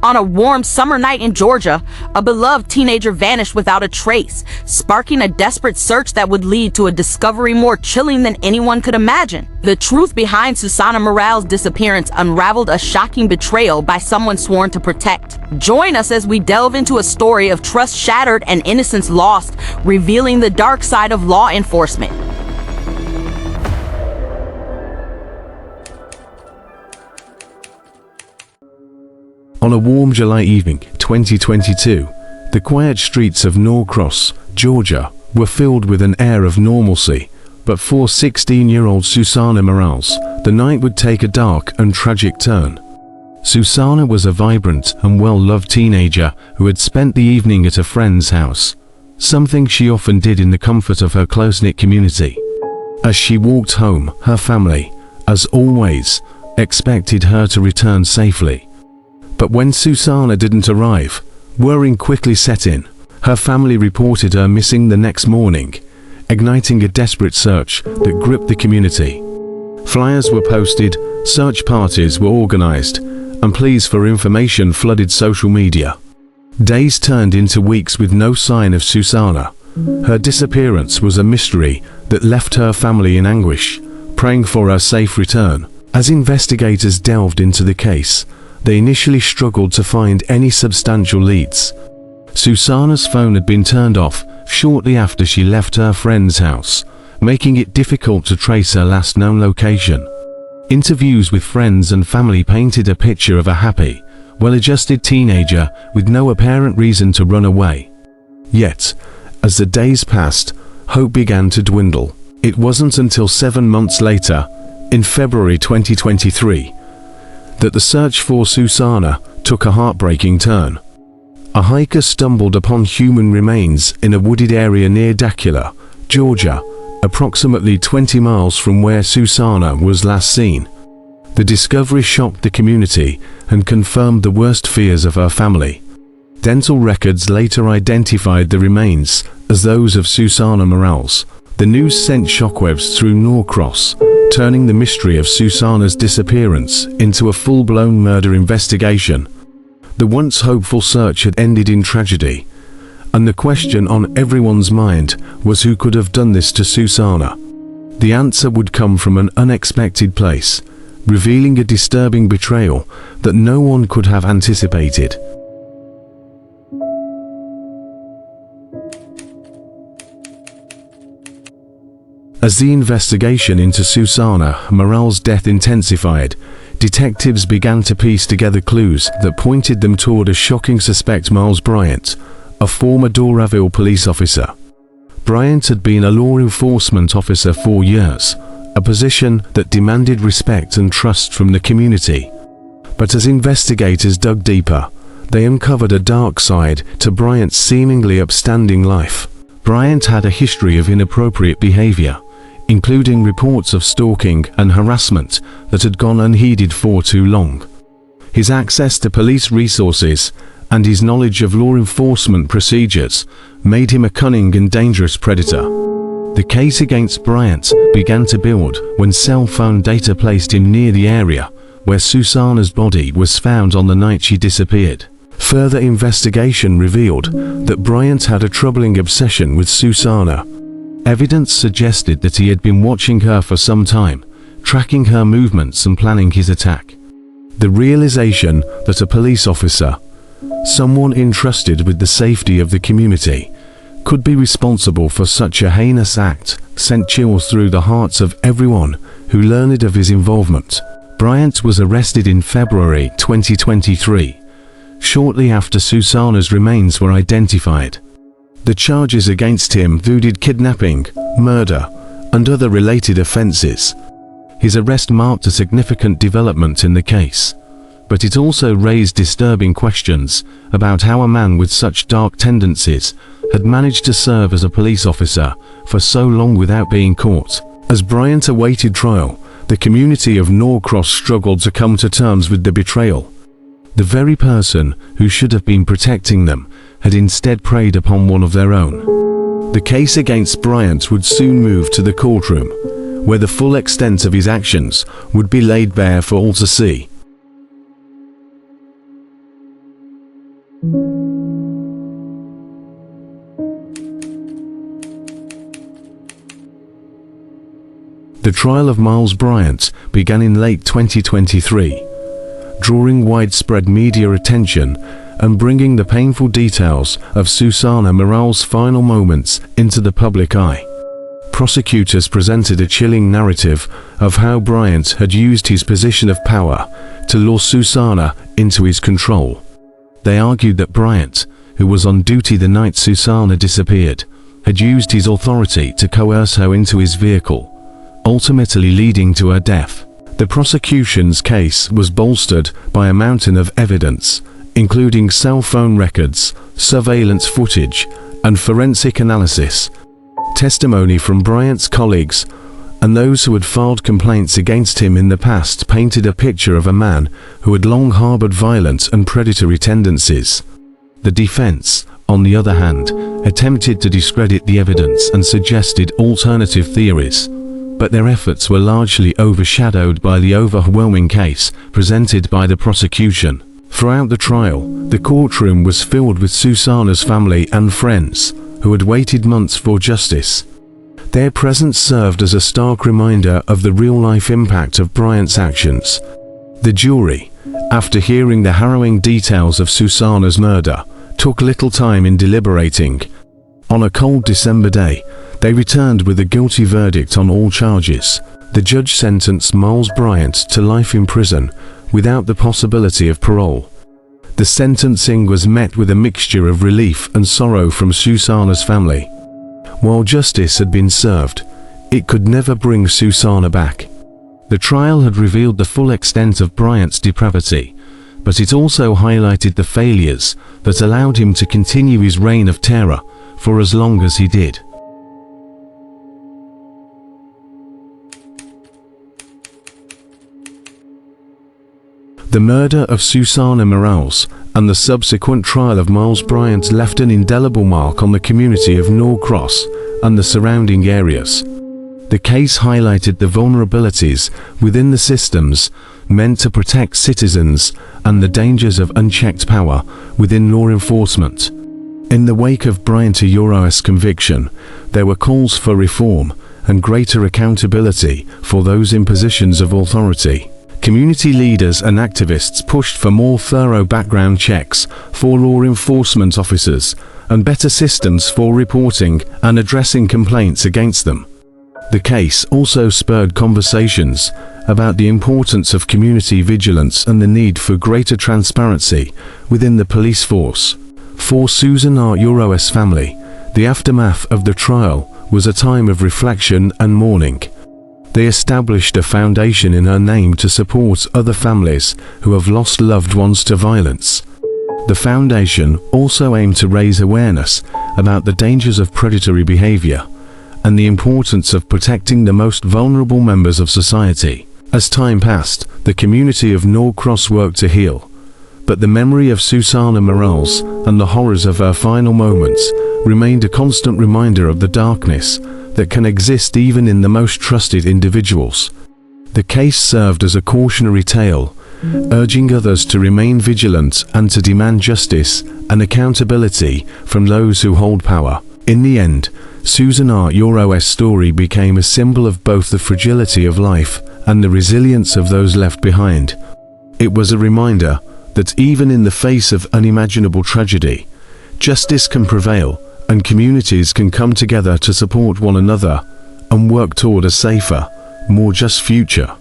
On a warm summer night in Georgia, a beloved teenager vanished without a trace, sparking a desperate search that would lead to a discovery more chilling than anyone could imagine. The truth behind Susana Morales' disappearance unraveled a shocking betrayal by someone sworn to protect. Join us as we delve into a story of trust shattered and innocence lost, revealing the dark side of law enforcement. On a warm July evening, 2022, the quiet streets of Norcross, Georgia, were filled with an air of normalcy. But for 16-year-old Susana Morales, the night would take a dark and tragic turn. Susana was a vibrant and well-loved teenager who had spent the evening at a friend's house, something she often did in the comfort of her close-knit community. As she walked home, her family, as always, expected her to return safely. But when Susana didn't arrive, worrying quickly set in. Her family reported her missing the next morning, igniting a desperate search that gripped the community. Flyers were posted, search parties were organized, and pleas for information flooded social media. Days turned into weeks with no sign of Susana. Her disappearance was a mystery that left her family in anguish, praying for her safe return. As investigators delved into the case, they initially struggled to find any substantial leads. Susana's phone had been turned off shortly after she left her friend's house, making it difficult to trace her last known location. Interviews with friends and family painted a picture of a happy, well-adjusted teenager with no apparent reason to run away. Yet, as the days passed, hope began to dwindle. It wasn't until 7 months later, in February 2023, that the search for Susana took a heartbreaking turn. A hiker stumbled upon human remains in a wooded area near Dacula, Georgia, approximately 20 miles from where Susana was last seen. The discovery shocked the community and confirmed the worst fears of her family. Dental records later identified the remains as those of Susana Morales. The news sent shockwaves through Norcross, turning the mystery of Susana's disappearance into a full-blown murder investigation. The once hopeful search had ended in tragedy, and the question on everyone's mind was who could have done this to Susana. The answer would come from an unexpected place, revealing a disturbing betrayal that no one could have anticipated. As the investigation into Susana Morales' death intensified, detectives began to piece together clues that pointed them toward a shocking suspect, Myles Bryant, a former Unveiling police officer. Bryant had been a law enforcement officer for years, a position that demanded respect and trust from the community. But as investigators dug deeper, they uncovered a dark side to Bryant's seemingly upstanding life. Bryant had a history of inappropriate behavior, including reports of stalking and harassment that had gone unheeded for too long. His access to police resources and his knowledge of law enforcement procedures made him a cunning and dangerous predator. The case against Bryant began to build when cell phone data placed him near the area where Susana's body was found on the night she disappeared. Further investigation revealed that Bryant had a troubling obsession with Susana. Evidence suggested that he had been watching her for some time, tracking her movements and planning his attack. The realization that a police officer, someone entrusted with the safety of the community, could be responsible for such a heinous act sent chills through the hearts of everyone who learned of his involvement. Bryant was arrested in February 2023, shortly after Susana's remains were identified. The charges against him included kidnapping, murder, and other related offenses. His arrest marked a significant development in the case, but it also raised disturbing questions about how a man with such dark tendencies had managed to serve as a police officer for so long without being caught. As Bryant awaited trial, the community of Norcross struggled to come to terms with the betrayal. The very person who should have been protecting them had instead preyed upon one of their own. The case against Bryant would soon move to the courtroom, where the full extent of his actions would be laid bare for all to see. The trial of Myles Bryant began in late 2023, drawing widespread media attention and bringing the painful details of Susana Morales' final moments into the public eye. Prosecutors presented a chilling narrative of how Bryant had used his position of power to lure Susana into his control. They argued that Bryant, who was on duty the night Susana disappeared, had used his authority to coerce her into his vehicle, ultimately leading to her death. The prosecution's case was bolstered by a mountain of evidence, including cell phone records, surveillance footage, and forensic analysis. Testimony from Bryant's colleagues and those who had filed complaints against him in the past painted a picture of a man who had long harbored violent and predatory tendencies. The defense, on the other hand, attempted to discredit the evidence and suggested alternative theories, but their efforts were largely overshadowed by the overwhelming case presented by the prosecution. Throughout the trial, the courtroom was filled with Susana's family and friends, who had waited months for justice. Their presence served as a stark reminder of the real-life impact of Bryant's actions. The jury, after hearing the harrowing details of Susana's murder, took little time in deliberating. On a cold December day, they returned with a guilty verdict on all charges. The judge sentenced Myles Bryant to life in prison without the possibility of parole. The sentencing was met with a mixture of relief and sorrow from Susana's family. While justice had been served, it could never bring Susana back. The trial had revealed the full extent of Bryant's depravity, but it also highlighted the failures that allowed him to continue his reign of terror for as long as he did. The murder of Susana Morales and the subsequent trial of Myles Bryant left an indelible mark on the community of Norcross and the surrounding areas. The case highlighted the vulnerabilities within the systems meant to protect citizens and the dangers of unchecked power within law enforcement. In the wake of Bryant's conviction, there were calls for reform and greater accountability for those in positions of authority. Community leaders and activists pushed for more thorough background checks for law enforcement officers and better systems for reporting and addressing complaints against them. The case also spurred conversations about the importance of community vigilance and the need for greater transparency within the police force. For Susana Morales' family, the aftermath of the trial was a time of reflection and mourning. They established a foundation in her name to support other families who have lost loved ones to violence. The foundation also aimed to raise awareness about the dangers of predatory behavior and the importance of protecting the most vulnerable members of society. As time passed, the community of Norcross worked to heal, but the memory of Susana Morales and the horrors of her final moments remained a constant reminder of the darkness that can exist even in the most trusted individuals. The case served as a cautionary tale, urging others to remain vigilant and to demand justice and accountability from those who hold power. In the end, Susana Morales' story became a symbol of both the fragility of life and the resilience of those left behind. It was a reminder that even in the face of unimaginable tragedy, justice can prevail and communities can come together to support one another and work toward a safer, more just future.